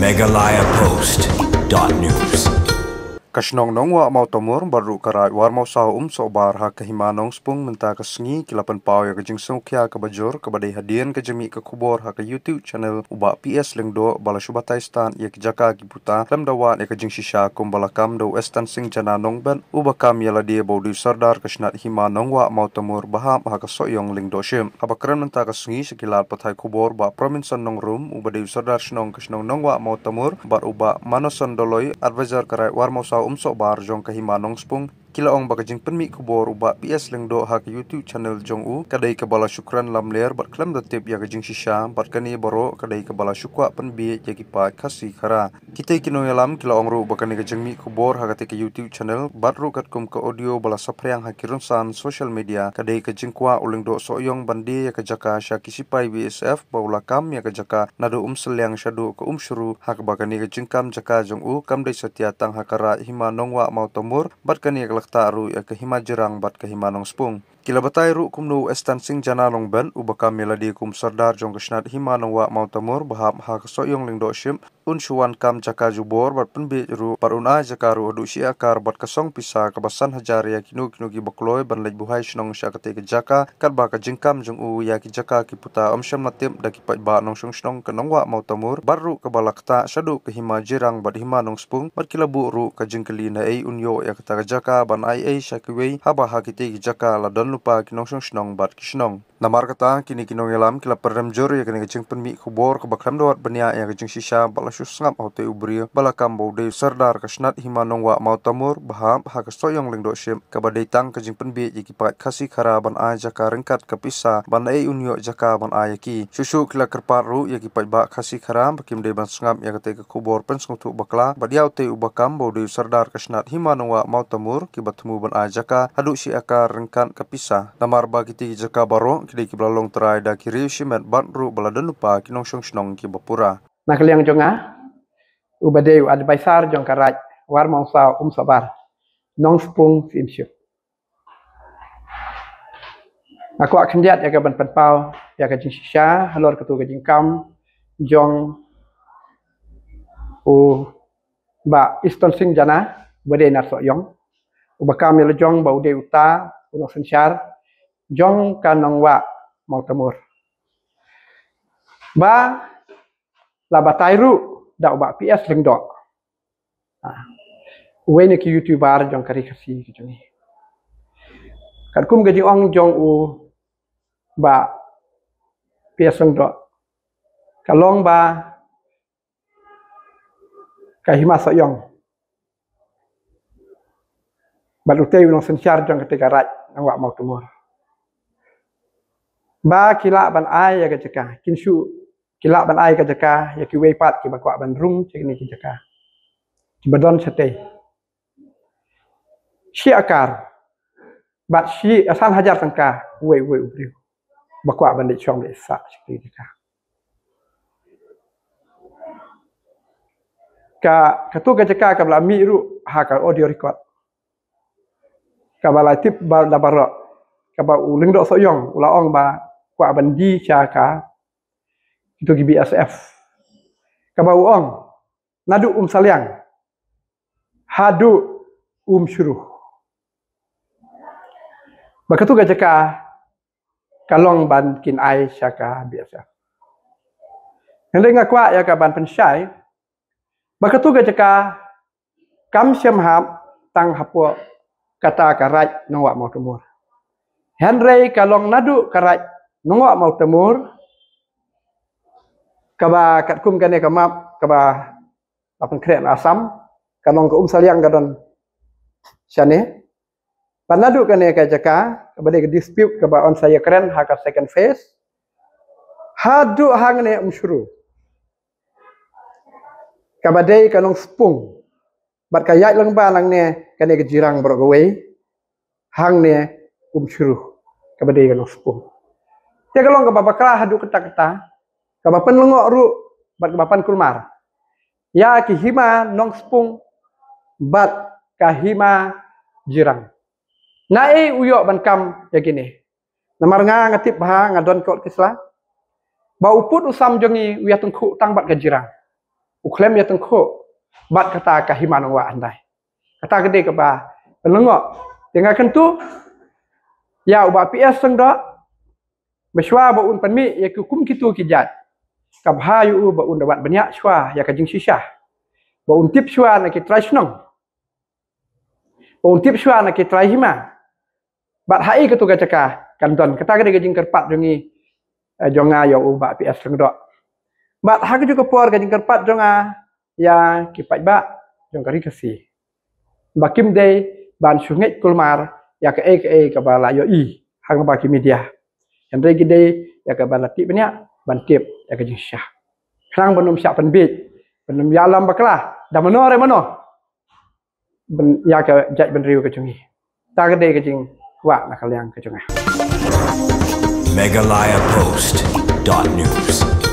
megalayapost.news. Kasnong nong wa mau tomur baru karai war mau sau sobar ha kehimanong spung menta kesengi kilapan pau ya kejing sungkya ke bajur ke badai hadian ke jemi ke kubor ha ke YouTube channel uba PS lengdo bala subatai stan ya ke jaka kiputa lam dawan ya kejing shisha kum balakam do western sing jana nong ban uba kam ya dia bodi sardar kasnat himanong wa mau tomur baham ha ke soyong lengdo shim abakran menta kesengi sekilar patai kubor ba provinson nong rum uba de sardar snong kasnong nong wa mau tomur bar uba manoson doloi advisor karai war mau sau sobar jong kehimanong spung kila ong bagajing penmi kubor uba PS lengdo ha ke YouTube channel jong u kadai ke bala syukran lam ler bar klam da tip ya kajing shisha bar kani boro kadai ke bala syukwa penbi ya ki pa khasi khara kita kino yalam kila ong ru bakani kajing mi kubor ha ke YouTube channel bar ru kat kum ke audio bala saprang ha kirun san social media kadai ke jingkwa ulengdo soyong bandi ya ke jaka sya kisipai BSF baula kam ya ke jaka nadu selyang syadu ke syuru ha ke bakani ke jingkam jaka jong u kam dai setia tang hakara himanong wa mau tomur bat kani ke lakta ru ya ke hima jerang bat ke himanong spung kila batai ru kumnu estan sing jana long ben ubaka meladi kum sardar jong kesnat himanong wa mau tomur baham ha ke soyong lengdo shim unsuan kam jaka jubor bat penbi ru paruna jaka ru du si akar bat kasong pisa kebasan hajar ya kinu gi bakloy ban lej buhai snong sya ke jaka kat ba ka jingkam jong u ya ki jaka ki puta omsyam natim da ki ba nong snong ke nong wa mau tomur baru ke balakta syadu ke hima jerang bat himanong spung bat kila bu ru ka jingkeli na ei unyo ya kata jaka ban ai ei syakwe haba ha ki te jaka la don lupa ki nong snong bat ki snong namar kata kini kinong yalam kila perdam jor ya kini kecing penmi kubor ke bakram dawat benia ya kecing shisha bala ngap hote ubri bala kambo de sardar kasnat himanong wa mau tamur baham ha ka soyong lengdo shim ka badai tang kecing penbi ya ki pat khasi khara ban a jaka rengkat ka pisa ban ai unyo jaka ban a ki susu kila kerparu ya ki pat ba khasi khara bakim de ban ngap ya kate ka kubor pen ngutu bakla badiau te ubakam bo de sardar kasnat himanong wa mau tamur ki batmu ban a jaka hadu si akar rengkat ka pisa namar ba kiti jaka baro kidai ki blalong trai da kiri shimet banru baladan lupa kinong snong ki bapura na kaliang jonga ubadeu advisor jong karaj war mongsa sabar nong spung simsyuk aku akan lihat ya ban penpau ya ka jing shisha halor ketu ka jing kam jong u ba iston sing jana bade na so yong ubakam ya jong ba ude uta uno sensyar jong kanong wa mau temur ba la batairu da ba PS lengdo ni ki YouTuber jong kari kasi ki jongi kat kum gaji ong jong u ba PS lengdo kalong ba kahima soyong balute unong sensyar jong ketika raj nang wa mau tumur ba kila ban ai ya gajaka kinshu kila ban ai ka jaka ya ki wei pat ki bakwa ban rum cini ki jaka ki badon sate si akar bat si asal hajar tangka wei ubri bakwa ban de chong de sa ki jaka katu ka jaka ka bla mi ru ha ka audio record ka bala tip ba da baro ka ba uling do soyong ula ong ba kwa ban di chaka itu gi BSF kabau ong nadu salyang hadu syuruh bakatu gajaka kalong ban kin ai syaka BSF hendak ngakwa ya ka ban pensyai bakatu gajaka kam syam hap tang hapo kata karaj nongwa mau temur henrei kalong nadu karaj nongwa mau temur kaba katkum kane kamap kaba apan kren asam kanong ke salyang gadon syane panadu kane ka jaka kaba de dispute kaba on saya keren haka second phase hadu hangne syuru kaba de kanong spung bat kayat lang ba lang ne kane ke jirang brogaway hangne syuru kaba de kanong spung te kalong kaba bakra hadu keta kabapan lengok ru bat kabapan kulmar ya kihima nong spung bat kahima jirang nae uyo ban kam ya gini namar nga ngatip bah ngadon kot kisla ba uput usam jongi wiya tengku tang bat ka jirang uklem ya tengko bat kata kahiman wa andai kata gede ke ba pelengok tinggal kentu ya uba PS seng dak beswa ba un panmi ya kum kitu kijat kabhayu ba un dapat banyak shwa ya kajing sisah ba un tip shwa na ki trashnong ba un tip shwa na ki trahima bat hai ketu gacaka kanton kata gede kajing kerpat jongi jonga ya uba PS seng dak bat ha juga por kajing kerpat jonga ya kipat ba jong kari kasih bakim day ban sungai kulmar ya ke ke bala yo i hang baki media yang day gede ya ke bala tip banyak ban tip ya ke syah kerang benum syak penbit benum yalam baklah dah mano re mano ben ya ke jat ben riu ke jungi ta gede ke jing wa nak kaliang ke junga Megalayapost.news